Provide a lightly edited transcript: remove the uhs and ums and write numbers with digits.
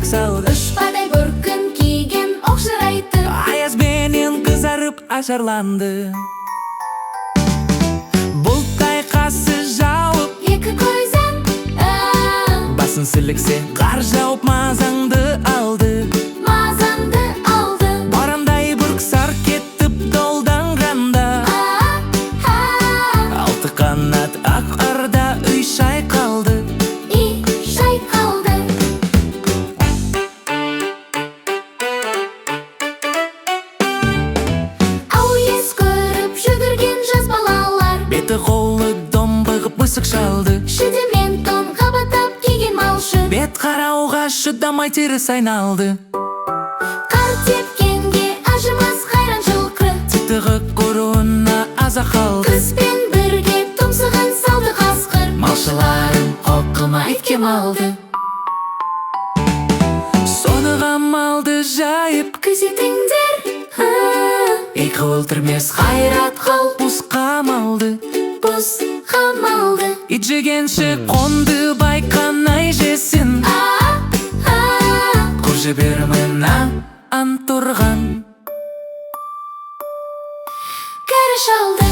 салды. Ышпадай бөркін киген оқшырайтып, Аязбенен кызарып ашарланды. Бұлттай қасы жауып, екі көзім басын сіліксе қар жауып мазаңды алды. мазаңды алды. Барандай бұрқ сар кетіп долданғанда, алты қанат ақ арда үй шайқалды. Үй шайқалды. Ауыз көріп жүгірген жас балалар, Беті қолы домбығып мысық шалды. шідімен тон қабаттап киген малшы, Бет қарауға шыдамай теріс айналды. қар тепкенге ажымас қайран жылқы, Титығы көруіне аза қалды. күзбен бірге тұмсығын салды қасқыр. Малшыларым Оқымай кем алды. соныға малды жайып, Күзетіңдер екі өлтірмес қайрат қыл бұз қамалды. бұз қамалды. Ит жегенше қонды байқанай жесін, көрже бермін ан тұрған. Кәрі шалды.